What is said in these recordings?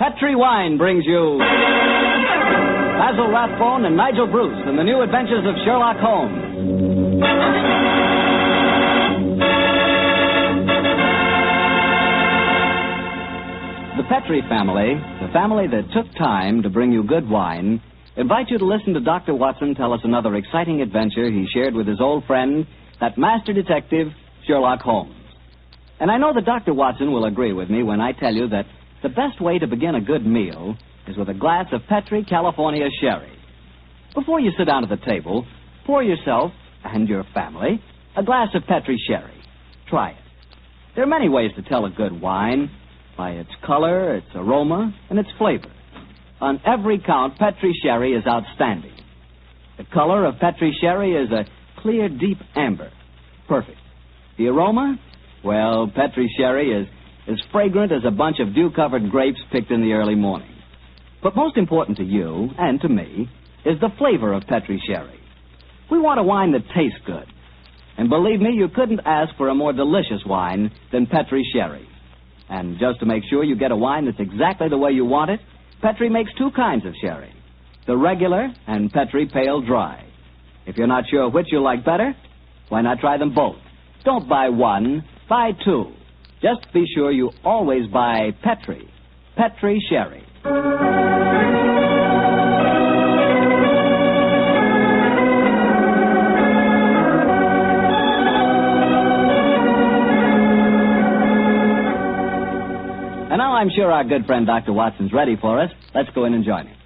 Petri Wine brings you Basil Rathbone and Nigel Bruce in the new adventures of Sherlock Holmes. The Petri family, the family that took time to bring you good wine, invite you to listen to Dr. Watson tell us another exciting adventure he shared with his old friend, that master detective, Sherlock Holmes. And I know that Dr. Watson will agree with me when I tell you that the best way to begin a good meal is with a glass of Petri California sherry. Before you sit down at the table, pour yourself and your family a glass of Petri sherry. Try it. There are many ways to tell a good wine, by its color, its aroma, and its flavor. On every count, Petri sherry is outstanding. The color of Petri sherry is a clear, deep amber. Perfect. The aroma? Well, Petri sherry is as fragrant as a bunch of dew-covered grapes picked in the early morning. But most important to you, and to me, is the flavor of Petri sherry. We want a wine that tastes good. And believe me, you couldn't ask for a more delicious wine than Petri sherry. And just to make sure you get a wine that's exactly the way you want it, Petri makes two kinds of sherry, the regular and Petri Pale Dry. If you're not sure which you like better, why not try them both? Don't buy one, buy two. Just be sure you always buy Petri Sherry. And now I'm sure our good friend Dr. Watson's ready for us. Let's go in and join him.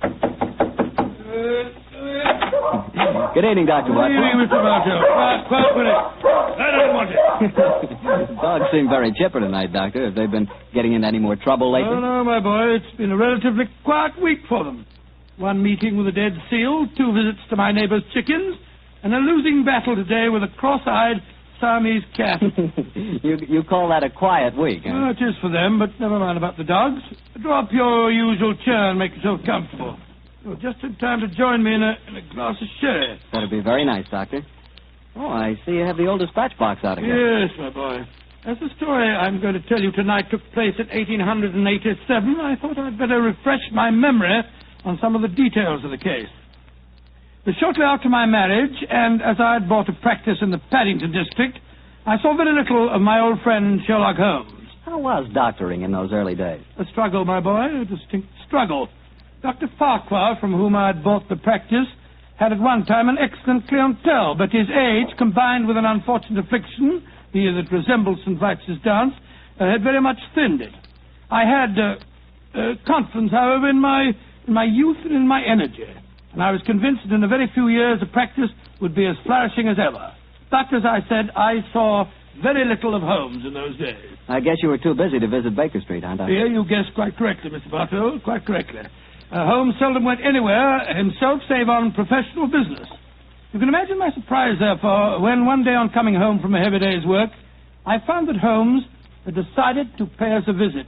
Good evening, Dr. Watson. Good evening, Mr. Marshall. Quiet with it. I don't want it. The dogs seem very chipper tonight, Doctor. Have they been getting into any more trouble lately? Oh, no, my boy. It's been a relatively quiet week for them. One meeting with a dead seal, 2 visits to my neighbor's chickens, and a losing battle today with a cross-eyed Siamese cat. You call that a quiet week, huh? Oh, it is for them, but never mind about the dogs. Draw up your usual chair and make yourself comfortable. You're just in time to join me in a glass of sherry. That'd be very nice, Doctor. Oh, I see you have the old dispatch box out again. Yes, my boy. As the story I'm going to tell you tonight took place in 1887, I thought I'd better refresh my memory on some of the details of the case. But shortly after my marriage, and as I had bought a practice in the Paddington district, I saw very little of my old friend Sherlock Holmes. How was doctoring in those early days? A struggle, my boy, a distinct struggle. Dr. Farquhar, from whom I had bought the practice, had at one time an excellent clientele, but his age, combined with an unfortunate affliction, the that resembles St. Vitus's dance, had very much thinned it. I had confidence, however, in my youth and in my energy, and I was convinced that in a very few years the practice would be as flourishing as ever. But, as I said, I saw very little of Holmes in those days. I guess you were too busy to visit Baker Street, huh, Doctor? Yeah, you guessed quite correctly, Mr. Bartow, quite correctly. Holmes seldom went anywhere himself save on professional business. You can imagine my surprise, therefore, when one day on coming home from a heavy day's work, I found that Holmes had decided to pay us a visit.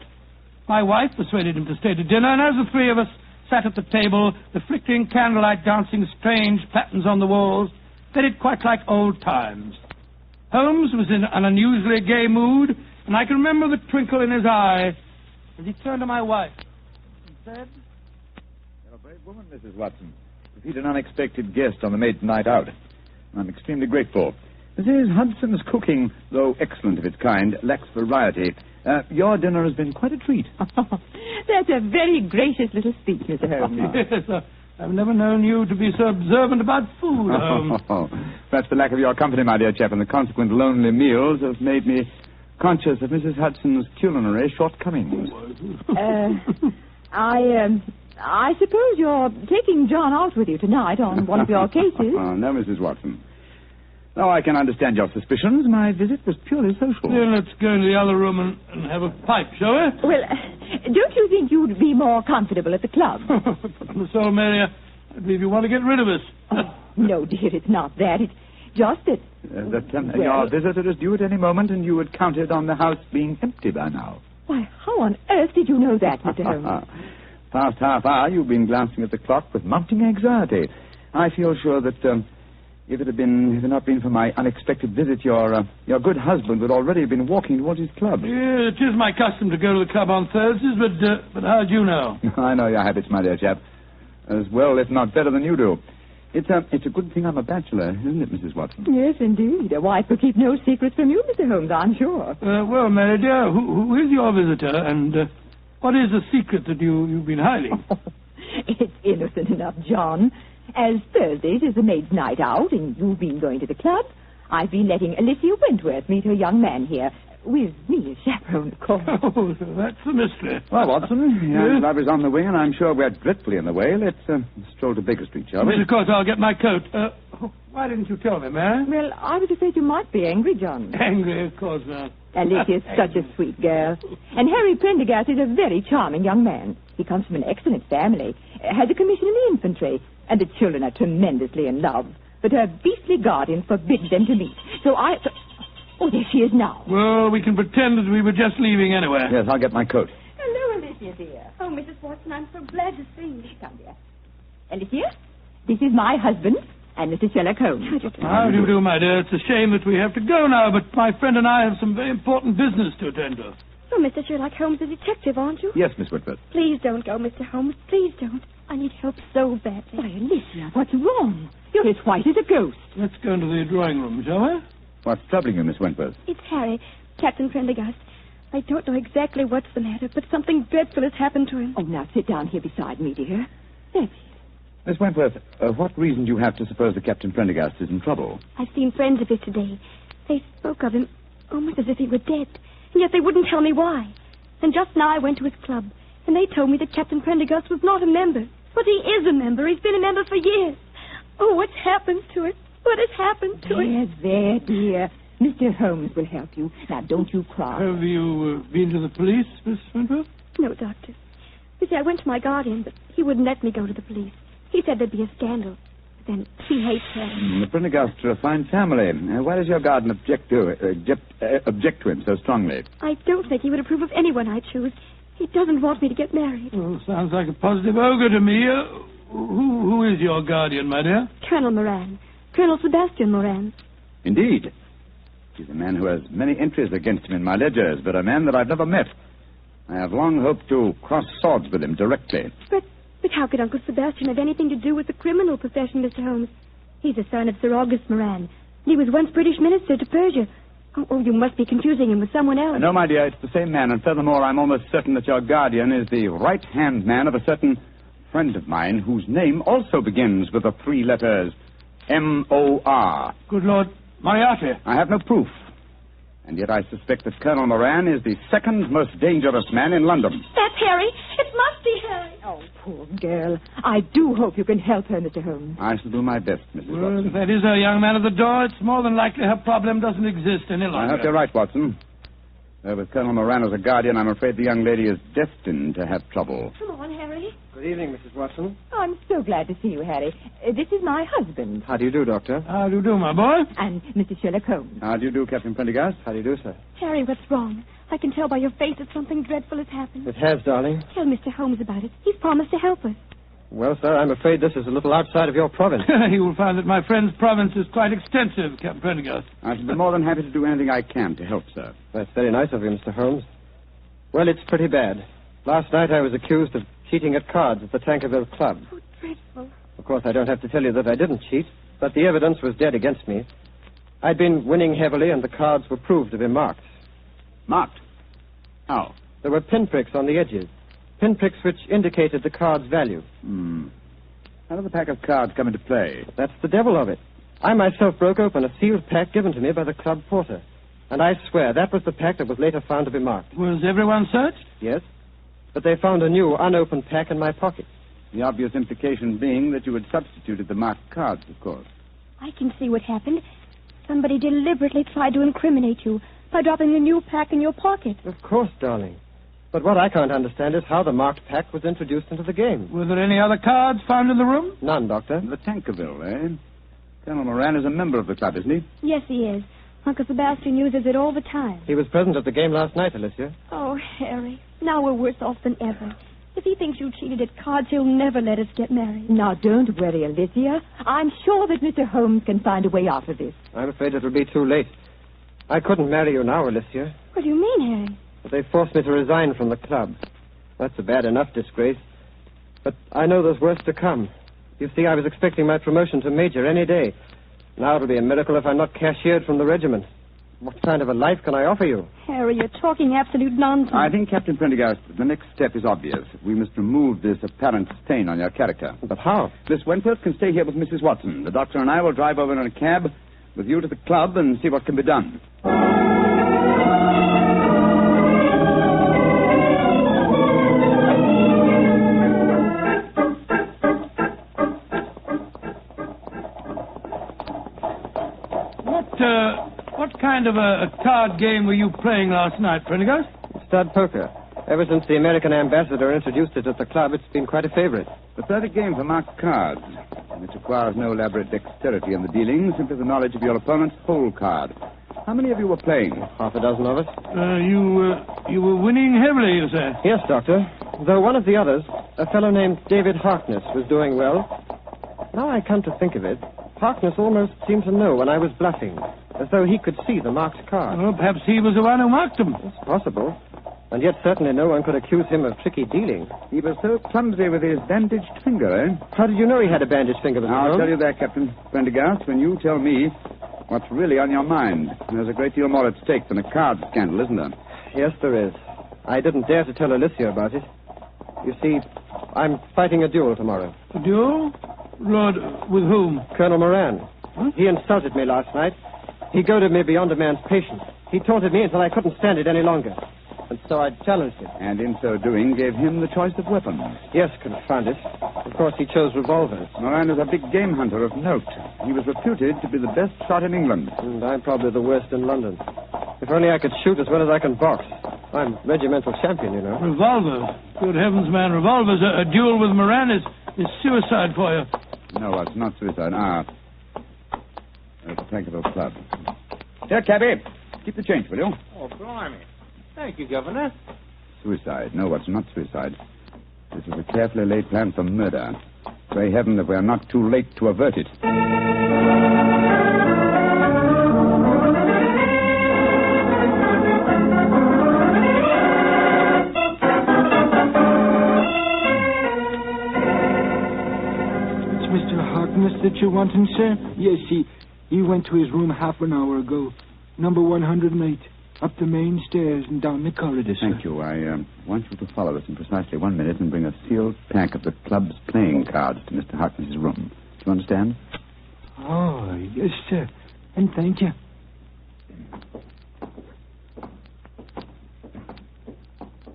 My wife persuaded him to stay to dinner, and as the three of us sat at the table, the flickering candlelight dancing strange patterns on the walls, very quite like old times. Holmes was in an unusually gay mood, and I can remember the twinkle in his eye as he turned to my wife and said, "You're a brave woman, Mrs. Watson, to feed an unexpected guest on the maiden night out. I'm extremely grateful. Mrs. Hudson's cooking, though excellent of its kind, lacks variety. Your dinner has been quite a treat." That's a very gracious little speech, Mr. Holmes. Yes, I've never known you to be so observant about food, Holmes. Perhaps the lack of your company, my dear chap, and the consequent lonely meals have made me conscious of Mrs. Hudson's culinary shortcomings. I suppose you're taking John out with you tonight on one of your cases. No, Mrs. Watson. No, I can understand your suspicions. My visit was purely social. Then let's go into the other room and have a pipe, shall we? Well, don't you think you'd be more comfortable at the club? Miss Olmeria, I believe you want to get rid of us. Oh, no, dear, it's not that. It's just that... your visitor is due at any moment, and you had counted on the house being empty by now. Why, how on earth did you know that, Mr. Holmes? Past half hour, you've been glancing at the clock with mounting anxiety. I feel sure that If it had not been for my unexpected visit, your good husband would already have been walking towards his club. Yeah, it is my custom to go to the club on Thursdays, but how'd you know? I know your habits, my dear chap. As well, if not better than you do. It's a good thing I'm a bachelor, isn't it, Mrs. Watson? Yes, indeed. A wife will keep no secrets from you, Mr. Holmes, I'm sure. Well, Mary dear, who is your visitor, and what is the secret that you've been hiding? It's innocent enough, John. As Thursdays is the maid's night out, and you've been going to the club, I've been letting Alicia Wentworth meet her young man here. With me as chaperone, of course. Oh, so that's the mystery. Well, Watson, your club is on the wing, and I'm sure we're dreadfully in the way. Let's stroll to Baker Street, shall we? Yes, of course, I'll get my coat. Why didn't you tell me, Mary? Well, I was afraid you might be angry, John. Angry, of course not. Alicia's such a sweet girl. And Harry Prendergast is a very charming young man. He comes from an excellent family, has a commission in the infantry, and the children are tremendously in love. But her beastly guardian forbids them to meet. So Oh, there she is now. Well, we can pretend that we were just leaving anyway. Yes, I'll get my coat. Hello, Alicia, dear. Oh, Mrs. Watson, I'm so glad to see you. Come, dear. Alicia, this is my husband and Mr. Sherlock Holmes. How do you do, my dear? It's a shame that we have to go now, but my friend and I have some very important business to attend to. Oh, Mr. Sherlock Holmes, a detective, aren't you? Yes, Miss Whitworth. Please don't go, Mr. Holmes. Please don't. I need help so badly. Why, Alicia, what's wrong? You're as white as a ghost. Let's go into the drawing room, shall we? What's troubling you, Miss Wentworth? It's Harry, Captain Prendergast. I don't know exactly what's the matter, but something dreadful has happened to him. Oh, now sit down here beside me, dear. That's it. Miss Wentworth, what reason do you have to suppose that Captain Prendergast is in trouble? I've seen friends of his today. They spoke of him almost as if he were dead, and yet they wouldn't tell me why. And just now I went to his club, and they told me that Captain Prendergast was not a member. But he is a member. He's been a member for years. Oh, what's happened to it? What has happened to it? There, dear. Mr. Holmes will help you. Now, don't you cry. Have you been to the police, Miss Wentworth? No, Doctor. You see, I went to my guardian, but he wouldn't let me go to the police. He said there'd be a scandal. But then he hates her. The Prendergasts are a fine family. Why does your guardian object to him so strongly? I don't think he would approve of anyone I choose. He doesn't want me to get married. Well, sounds like a positive ogre to me. Who is your guardian, my dear? Colonel Moran. Colonel Sebastian Moran. Indeed. He's a man who has many entries against him in my ledgers, but a man that I've never met. I have long hoped to cross swords with him directly. But how could Uncle Sebastian have anything to do with the criminal profession, Mr. Holmes? He's a son of Sir August Moran. He was once British minister to Persia. Oh, you must be confusing him with someone else. No, my dear, it's the same man, and furthermore, I'm almost certain that your guardian is the right-hand man of a certain friend of mine whose name also begins with the three letters M-O-R. Good Lord, Moriarty. I have no proof. And yet I suspect that Colonel Moran is the second most dangerous man in London. That's Harry. It must be Harry. Oh, poor girl. I do hope you can help her, Mr. Holmes. I shall do my best, Mrs. Well, Watson. if that is our young man at the door, it's more than likely her problem doesn't exist any longer. I hope you're right, Watson. With Colonel Moran as a guardian, I'm afraid the young lady is destined to have trouble. Come on, Harry. Good evening, Mrs. Watson. I'm so glad to see you, Harry. This is my husband. How do you do, Doctor? How do you do, my boy? And Mr. Sherlock Holmes. How do you do, Captain Prendergast? How do you do, sir? Harry, what's wrong? I can tell by your face that something dreadful has happened. It has, darling. Tell Mr. Holmes about it. He's promised to help us. Well, sir, I'm afraid this is a little outside of your province. You will find that my friend's province is quite extensive, Captain Prendergast. I shall be more than happy to do anything I can to help, sir. That's very nice of you, Mr. Holmes. Well, it's pretty bad. Last night I was accused of cheating at cards at the Tankerville Club. Oh, dreadful. Of course, I don't have to tell you that I didn't cheat, but the evidence was dead against me. I'd been winning heavily, and the cards were proved to be marked. Marked? How? There were pinpricks on the edges. Pinpricks which indicated the card's value. How did the pack of cards come into play? That's the devil of it. I myself broke open a sealed pack given to me by the club porter. And I swear that was the pack that was later found to be marked. Was everyone searched? Yes. But they found a new, unopened pack in my pocket. The obvious implication being that you had substituted the marked cards, of course. I can see what happened. Somebody deliberately tried to incriminate you by dropping the new pack in your pocket. Of course, darling. But what I can't understand is how the marked pack was introduced into the game. Were there any other cards found in the room? None, Doctor. The Tankerville, eh? Colonel Moran is a member of the club, isn't he? Yes, he is. Uncle Sebastian uses it all the time. He was present at the game last night, Alicia. Oh, Harry, now we're worse off than ever. If he thinks you cheated at cards, he'll never let us get married. Now, don't worry, Alicia. I'm sure that Mr. Holmes can find a way out of this. I'm afraid it'll be too late. I couldn't marry you now, Alicia. What do you mean, Harry? But they forced me to resign from the club. That's a bad enough disgrace. But I know there's worse to come. You see, I was expecting my promotion to major any day. Now it'll be a miracle if I'm not cashiered from the regiment. What kind of a life can I offer you? Harry, you're talking absolute nonsense. I think, Captain Prendergast, the next step is obvious. We must remove this apparent stain on your character. But how? Miss Wentworth can stay here with Mrs. Watson. The doctor and I will drive over in a cab with you to the club and see what can be done. What kind of a card game were you playing last night, Prendergast? Stud poker. Ever since the American ambassador introduced it at the club, it's been quite a favorite. The perfect game for marked cards. It requires no elaborate dexterity in the dealing, simply the knowledge of your opponent's whole card. How many of you were playing? Half a dozen of us. You were winning heavily, you say? Yes, Doctor. Though one of the others, a fellow named David Harkness, was doing well. Now I come to think of it, Harkness almost seemed to know when I was bluffing, as though he could see the marked card. Well, perhaps he was the one who marked them. It's possible. And yet certainly no one could accuse him of tricky dealing. He was so clumsy with his bandaged finger, eh? How did you know he had a bandaged finger, Mr. I'll Holmes? tell you that, Captain Prendergast, when you tell me what's really on your mind. There's a great deal more at stake than a card scandal, isn't there? Yes, there is. I didn't dare to tell Alicia about it. You see, I'm fighting a duel tomorrow. A duel? Lord, with whom? Colonel Moran. Huh? He insulted me last night. He goaded me beyond a man's patience. He taunted me until I couldn't stand it any longer. And so I challenged him. And in so doing, gave him the choice of weapons. Yes, confound it. Of course, he chose revolvers. Moran is a big game hunter of note. He was reputed to be the best shot in England. And I'm probably the worst in London. If only I could shoot as well as I can box. I'm regimental champion, you know. Revolvers? Good heavens, man, revolvers. A duel with Moran is suicide for you. No, it's not suicide. There's a Tankerville Club. Here, cabby. Keep the change, will you? Oh, blimey. Thank you, Governor. Suicide. No, it's not suicide. This is a carefully laid plan for murder. Pray heaven that we are not too late to avert it. It's Mr. Harkness that you're wanting, sir? Yes, he went to his room half an hour ago. Number 108. Up the main stairs and down the corridor, sir. Thank you. I want you to follow us in precisely 1 minute and bring a sealed pack of the club's playing cards to Mr. Harkness's room. Do you understand? Oh, yes, sir. And thank you.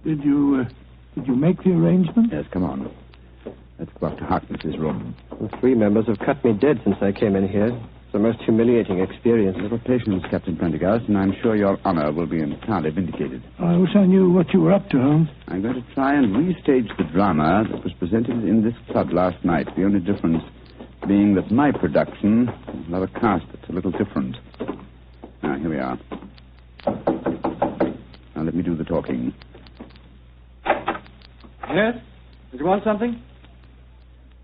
Did you make the arrangement? Yes, come on. Let's go up to Harkness's room. The 3 members have cut me dead since I came in here. It's the most humiliating experience. A little patience, Captain Prendergast, and I'm sure your honor will be entirely vindicated. I wish I knew what you were up to, Holmes. I'm going to try and restage the drama that was presented in this club last night. The only difference being that my production will have a cast that's a little different. Now, here we are. Now, let me do the talking. Yes? Did you want something?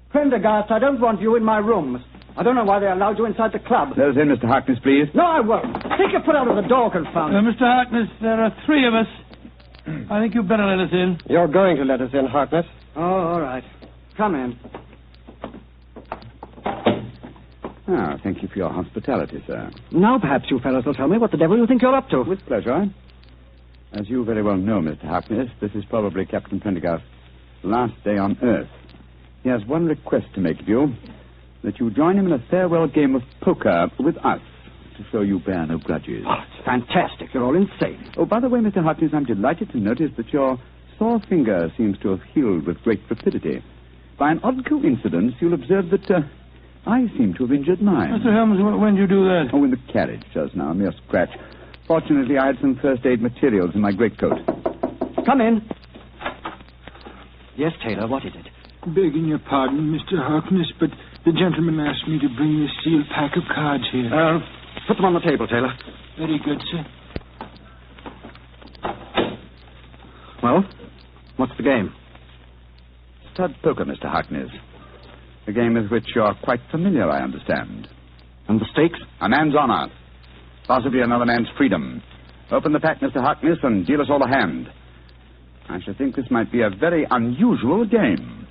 Prendergast, I don't want you in my rooms. I don't know why they allowed you inside the club. Let us in, Mr. Harkness, please. No, I won't. Take your foot out of the door, confound it. Mr. Harkness, there are 3 of us. I think you'd better let us in. You're going to let us in, Harkness. Oh, all right. Come in. Ah, thank you for your hospitality, sir. Now perhaps you fellows will tell me what the devil you think you're up to. With pleasure. As you very well know, Mr. Harkness, this is probably Captain Prendergast's last day on Earth. He has one request to make of you, that you join him in a farewell game of poker with us, to show you bear no grudges. Oh, it's fantastic. You're all insane. Oh, by the way, Mr. Harkness, I'm delighted to notice that your sore finger seems to have healed with great rapidity. By an odd coincidence, you'll observe that I seem to have injured mine. Mr. Holmes, when did you do that? Oh, in the carriage just now, a mere scratch. Fortunately, I had some first aid materials in my greatcoat. Come in. Yes, Taylor, what is it? Begging your pardon, Mr. Harkness, but the gentleman asked me to bring this sealed pack of cards here. Put them on the table, Taylor. Very good, sir. Well, what's the game? stud poker, Mr. Harkness. A game with which you're quite familiar, I understand. And the stakes? A man's honor. Possibly another man's freedom. Open the pack, Mr. Harkness, and deal us all a hand. I should think this might be a very unusual game.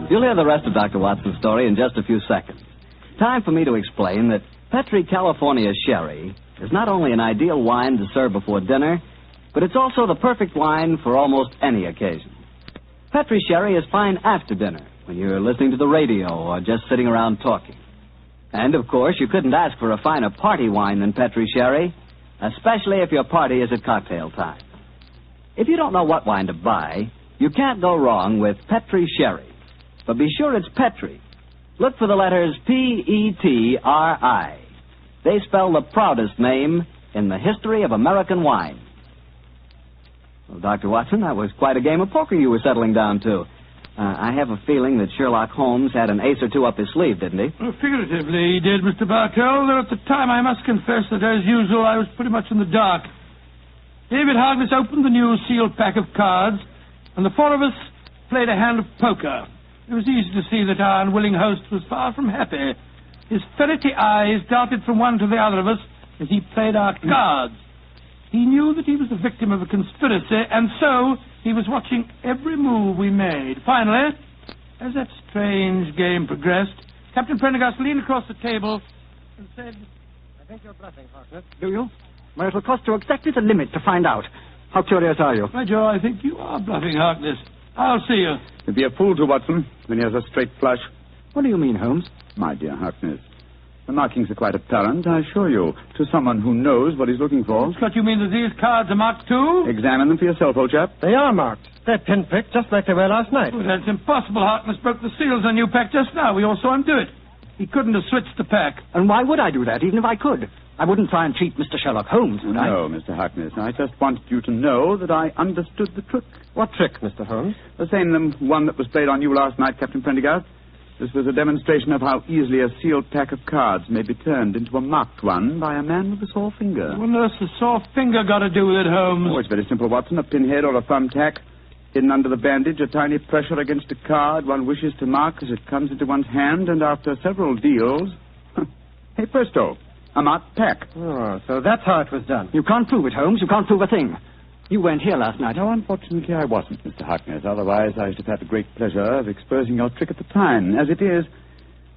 You'll hear the rest of Dr. Watson's story in just a few seconds. Time for me to explain that Petri California Sherry is not only an ideal wine to serve before dinner, but it's also the perfect wine for almost any occasion. Petri Sherry is fine after dinner, when you're listening to the radio or just sitting around talking. And, of course, you couldn't ask for a finer party wine than Petri Sherry, especially if your party is at cocktail time. If you don't know what wine to buy, you can't go wrong with Petri Sherry. But be sure it's Petri. Look for the letters P-E-T-R-I. They spell the proudest name in the history of American wine. Well, Dr. Watson, that was quite a game of poker you were settling down to. I have a feeling that Sherlock Holmes had an ace or two up his sleeve, didn't he? Well, figuratively, he did, Mr. Bartell, though at the time I must confess that, as usual, I was pretty much in the dark. David Harkness opened the new sealed pack of cards, and the four of us played a hand of poker. It was easy to see that our unwilling host was far from happy. His ferrety eyes darted from one to the other of us as he played our cards. He knew that he was the victim of a conspiracy, and so he was watching every move we made. Finally, as that strange game progressed, Captain Prendergast leaned across the table and said, I think you're bluffing, Harkness. Do you? Well, it'll cost you exactly the limit to find out. How curious are you? "By Joe, I think you are bluffing, Harkness. I'll see you." You'd be a fool to, Watson, when he has a straight flush. What do you mean, Holmes? My dear Harkness, the markings are quite apparent, I assure you, to someone who knows what he's looking for. Scott, you mean that these cards are marked too? Examine them for yourself, old chap. They are marked. They're pinpricked, just like they were last night. Oh, that's impossible. Harkness broke the seals on your pack just now. We all saw him do it. He couldn't have switched the pack. And why would I do that, even if I could? I wouldn't try and cheat Mr. Sherlock Holmes, would I? No, Mr. Harkness. I just wanted you to know that I understood the trick. What trick, Mr. Holmes? The same one that was played on you last night, Captain Prendergast. This was a demonstration of how easily a sealed pack of cards may be turned into a marked one by a man with a sore finger. What on earth's the sore finger got to do with it, Holmes? Oh, it's very simple, Watson. A pinhead or a thumbtack hidden under the bandage, a tiny pressure against a card one wishes to mark as it comes into one's hand, and after several deals, hey, presto, a marked pack. Oh, so that's how it was done. You can't prove it, Holmes. You can't prove a thing. You weren't here last night. No, unfortunately, I wasn't, Mr. Harkness. Otherwise, I should have had the great pleasure of exposing your trick at the time. As it is,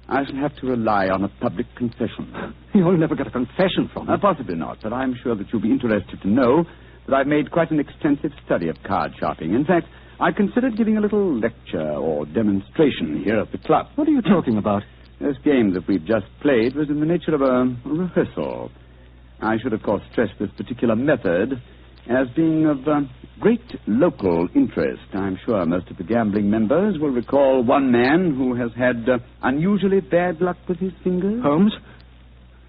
I shall have to rely on a public confession. You'll never get a confession from me. Possibly not, but I'm sure that you'll be interested to know that I've made quite an extensive study of card sharping. In fact, I considered giving a little lecture or demonstration here at the club. What are you talking about? This game that we've just played was in the nature of a rehearsal. I should, of course, stress this particular method as being of great local interest. I'm sure most of the gambling members will recall one man who has had unusually bad luck with his fingers. Holmes,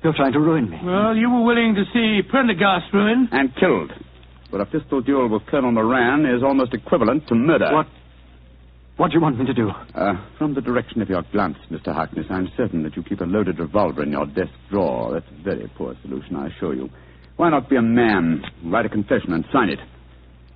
you're trying to ruin me. Well, you were willing to see Prendergast ruined. And killed. But a pistol duel with Colonel Moran is almost equivalent to murder. What do you want me to do? From the direction of your glance, Mr. Harkness, I'm certain that you keep a loaded revolver in your desk drawer. That's a very poor solution, I assure you. Why not be a man, write a confession and sign it?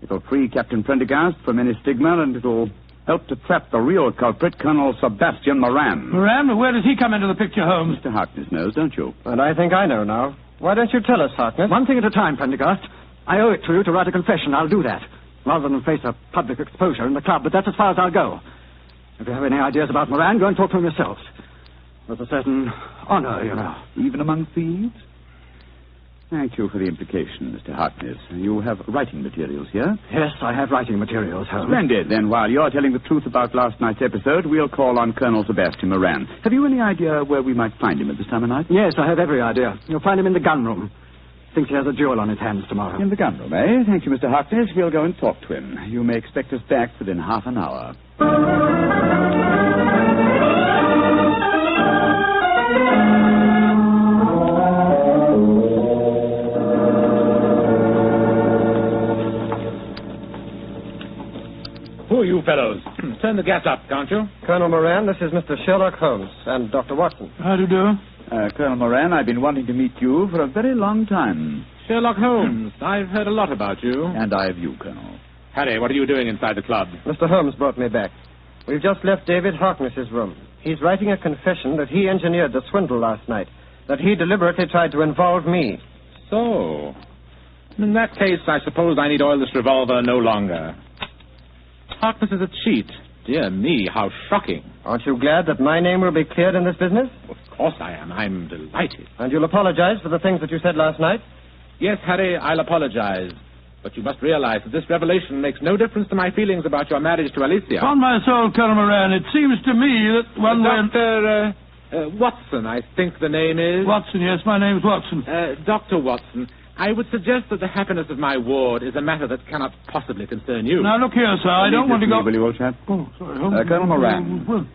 It'll free Captain Prendergast from any stigma, and it'll help to trap the real culprit, Colonel Sebastian Moran. Moran? Where does he come into the picture, Holmes? Mr. Harkness knows, don't you? And I think I know now. Why don't you tell us, Harkness? One thing at a time, Prendergast. I owe it to you to write a confession. I'll do that, rather than face a public exposure in the club, but that's as far as I'll go. If you have any ideas about Moran, go and talk to him yourselves. There's a certain honor, you know. Even among thieves? Thank you for the implication, Mr. Harkness. You have writing materials here? Yes, I have writing materials, Holmes. Splendid. Then while you're telling the truth about last night's episode, we'll call on Colonel Sebastian Moran. Have you any idea where we might find him at this time of night? Yes, I have every idea. You'll find him in the gun room. Thinks he has a duel on his hands tomorrow. In the gun room, eh? Thank you, Mr. Harkness. We'll go and talk to him. You may expect us back within half an hour. Who are you fellows? Turn the gas up, can't you? Colonel Moran, this is Mr. Sherlock Holmes and Dr. Watson. How do you do? Colonel Moran, I've been wanting to meet you for a very long time. Sherlock Holmes, I've heard a lot about you. And I of you, Colonel. Harry, what are you doing inside the club? Mr. Holmes brought me back. We've just left David Harkness's room. He's writing a confession that he engineered the swindle last night, that he deliberately tried to involve me. So, in that case, I suppose I need oil this revolver no longer. Harkness is a cheat. Dear me, how shocking. Aren't you glad that my name will be cleared in this business? Of course I am. I'm delighted. And you'll apologize for the things that you said last night? Yes, Harry, I'll apologize. But you must realize that this revelation makes no difference to my feelings about your marriage to Alicia. On my soul, Colonel Moran, it seems to me that one Dr. Watson, I think the name is. Watson, yes, my name's Watson. Dr. Watson, I would suggest that the happiness of my ward is a matter that cannot possibly concern you. Now, look here, sir, I don't want to go... Will you, old chap? Oh, sorry. Colonel Moran,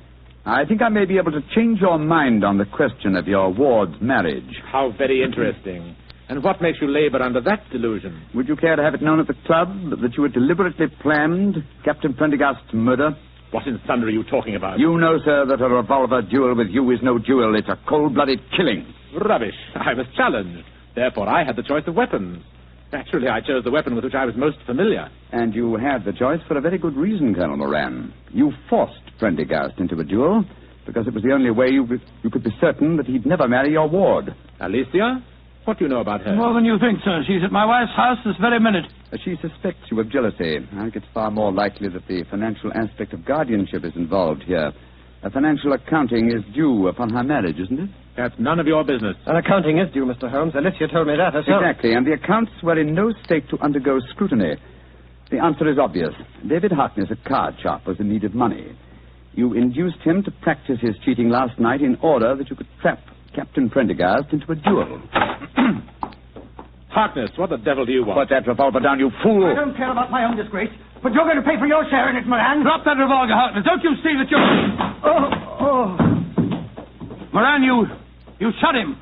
I think I may be able to change your mind on the question of your ward's marriage. How very interesting. And what makes you labor under that delusion? Would you care to have it known at the club that you had deliberately planned Captain Prendergast's murder? What in thunder are you talking about? You know, sir, that a revolver duel with you is no duel. It's a cold-blooded killing. Rubbish. I was challenged. Therefore, I had the choice of weapons. Naturally, I chose the weapon with which I was most familiar. And you had the choice for a very good reason, Colonel Moran. You forced Prendergast into a duel because it was the only way you could be certain that he'd never marry your ward. Alicia? What do you know about her? More than you think, sir. She's at my wife's house this very minute. She suspects you of jealousy. I think it's far more likely that the financial aspect of guardianship is involved here. A financial accounting is due upon her marriage, isn't it? That's none of your business. An accounting is due, Mr. Holmes. Alicia told me that herself. Exactly, and the accounts were in no state to undergo scrutiny. The answer is obvious. David Harkness, a card sharp, was in need of money. You induced him to practice his cheating last night in order that you could trap Captain Prendergast into a duel. Harkness, what the devil do you want? Put that revolver down, you fool. I don't care about my own disgrace, but you're going to pay for your share in it, Moran. Drop that revolver, Harkness. Don't you see that you're... Moran, you shot him.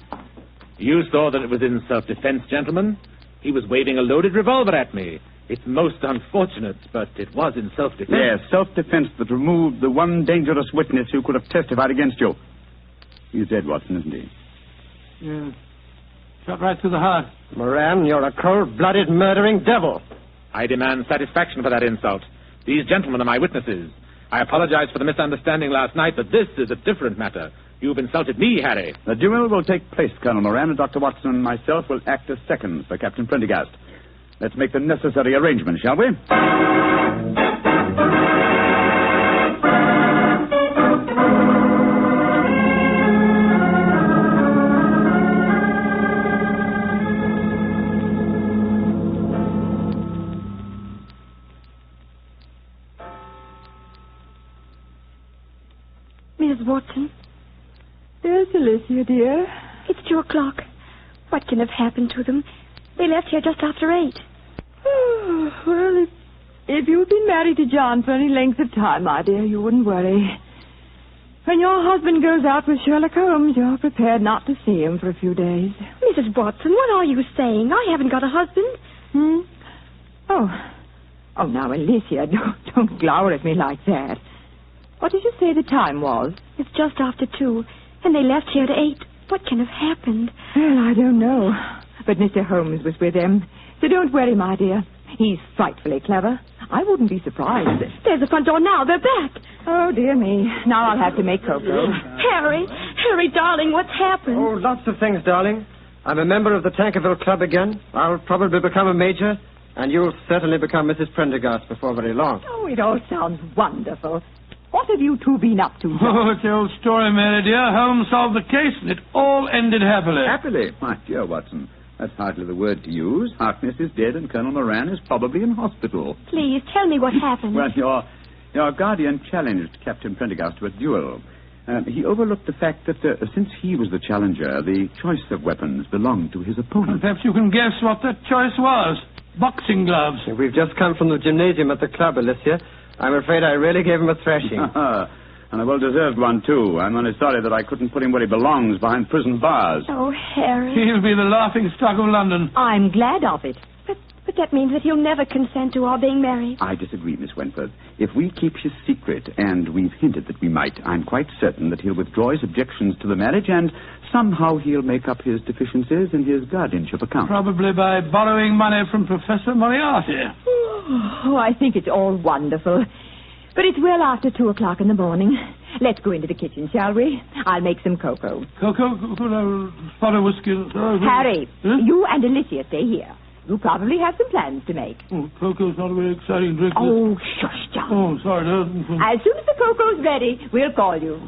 You saw that it was in self-defense, gentlemen. He was waving a loaded revolver at me. It's most unfortunate, but it was in self-defense. Yes, self-defense that removed the one dangerous witness who could have testified against you. He's dead, Watson, isn't he? Yeah. Shot right through the heart. Moran, you're a cold-blooded, murdering devil. I demand satisfaction for that insult. These gentlemen are my witnesses. I apologize for the misunderstanding last night, but this is a different matter. You've insulted me, Harry. The duel will take place, Colonel Moran, and Dr. Watson and myself will act as seconds for Captain Prendergast. Let's make the necessary arrangements, shall we? Mrs. Watson, Yes, Alicia, dear. it's 2 o'clock. What can have happened to them? They left here just after 8. Well, if you'd been married to John for any length of time, my dear, you wouldn't worry. When your husband goes out with Sherlock Holmes, you're prepared not to see him for a few days. Mrs. Watson, what are you saying? I haven't got a husband. Oh, now, Alicia, don't glower at me like that. What did you say the time was? It's just after 2, and they left here at 8. What can have happened? Well, I don't know. But Mr. Holmes was with them. So don't worry, my dear. He's frightfully clever. I wouldn't be surprised. There's the front door now. They're back. Oh, dear me. Now I'll have to make cocoa. Harry, darling, what's happened? Oh, lots of things, darling. I'm a member of the Tankerville Club again. I'll probably become a major, and you'll certainly become Mrs. Prendergast before very long. Oh, it all sounds wonderful. What have you two been up to, John? Oh, it's the old story, Mary, dear. Holmes solved the case, and it all ended happily. Happily? My dear Watson, that's hardly the word to use. Harkness is dead, and Colonel Moran is probably in hospital. Please, tell me what happened. Well, your guardian challenged Captain Prendergast to a duel. He overlooked the fact that since he was the challenger, the choice of weapons belonged to his opponent. Perhaps you can guess what that choice was. Boxing gloves. We've just come from the gymnasium at the club, Alicia. I'm afraid I really gave him a thrashing. And a well-deserved one, too. I'm only sorry that I couldn't put him where he belongs, behind prison bars. Oh, Harry. He'll be the laughing stock of London. I'm glad of it. But But that means that he'll never consent to our being married. I disagree, Miss Wentworth. If we keep his secret, and we've hinted that we might, I'm quite certain that he'll withdraw his objections to the marriage, and somehow he'll make up his deficiencies in his guardianship account. Probably by borrowing money from Professor Moriarty. Oh, I think it's all wonderful. But it's well after 2 o'clock in the morning. Let's go into the kitchen, shall we? I'll make some cocoa. Cocoa? Spot of whiskey? Harry, Huh? you and Alicia stay here. You probably have some plans to make. Oh, cocoa's not a very exciting drink. Oh, shush, John. Oh, sorry. As soon as the cocoa's ready, we'll call you.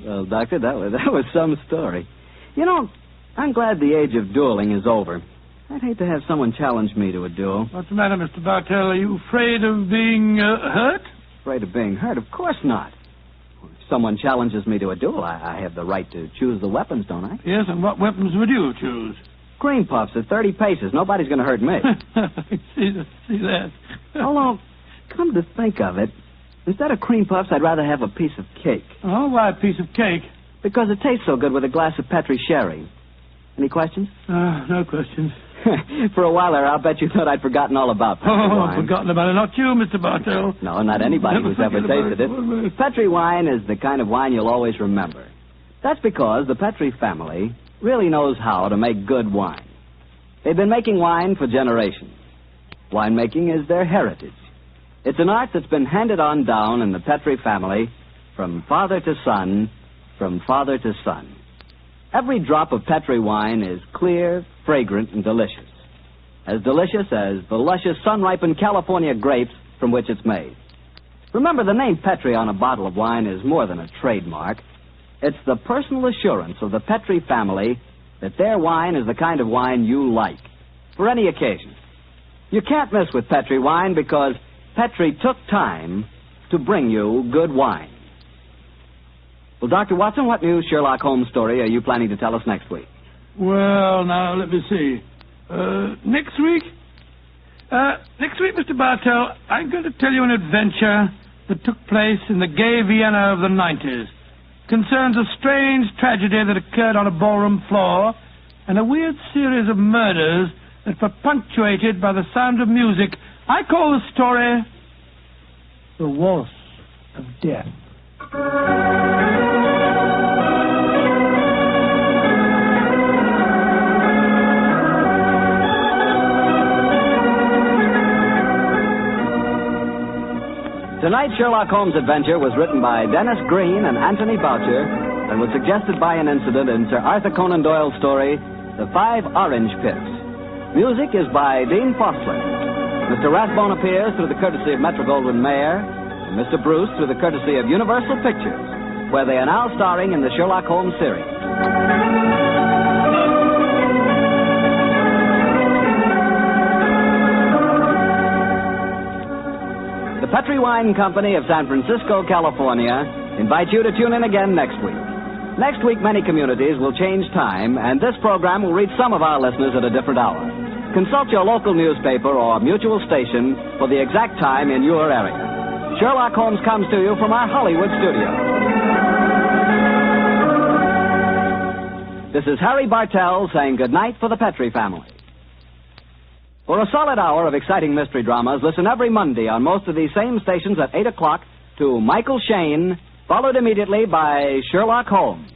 Well, Doctor, that was some story. You know, I'm glad the age of dueling is over. I'd hate to have someone challenge me to a duel. What's the matter, Mr. Bartell? Are you afraid of being hurt? Afraid of being hurt? Of course not. If someone challenges me to a duel, I have the right to choose the weapons, don't I? Yes, and what weapons would you choose? Cream puffs at 30 paces. Nobody's going to hurt me. see that. Although, come to think of it, instead of cream puffs, I'd rather have a piece of cake. Oh, why a piece of cake? Because it tastes so good with a glass of Petri sherry. Any questions? No questions. For a while there, I'll bet you thought I'd forgotten all about Petri wine. Forgotten about it. Not you, Mr. Bartell. No, not anybody who's ever tasted it. Petri wine is the kind of wine you'll always remember. That's because the Petri family really knows how to make good wine. They've been making wine for generations. Winemaking is their heritage. It's an art that's been handed on down in the Petri family from father to son, from father to son. Every drop of Petri wine is clear, fragrant, and delicious. As delicious as the luscious sun-ripened California grapes from which it's made. Remember, the name Petri on a bottle of wine is more than a trademark. It's the personal assurance of the Petri family that their wine is the kind of wine you like, for any occasion. You can't miss with Petri wine because Petri took time to bring you good wine. Well, Dr. Watson, what new Sherlock Holmes story are you planning to tell us next week? Well, now, let me see. Next week, Mr. Bartell, I'm going to tell you an adventure that took place in the gay Vienna of the 90s. Concerns a strange tragedy that occurred on a ballroom floor and a weird series of murders that were punctuated by the sound of music. I call the story The Waltz of Death. Tonight's Sherlock Holmes adventure was written by Dennis Green and Anthony Boucher and was suggested by an incident in Sir Arthur Conan Doyle's story, The 5 Orange Pips. Music is by Dean Fossler. Mr. Rathbone appears through the courtesy of Metro-Goldwyn-Mayer, and Mr. Bruce through the courtesy of Universal Pictures, where they are now starring in the Sherlock Holmes series. The Petri Wine Company of San Francisco, California, invites you to tune in again next week. Next week, many communities will change time, and this program will reach some of our listeners at a different hour. Consult your local newspaper or mutual station for the exact time in your area. Sherlock Holmes comes to you from our Hollywood studio. This is Harry Bartell saying goodnight for the Petri family. For a solid hour of exciting mystery dramas, listen every Monday on most of these same stations at 8 o'clock to Michael Shayne, followed immediately by Sherlock Holmes.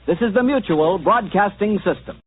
This is the Mutual Broadcasting System.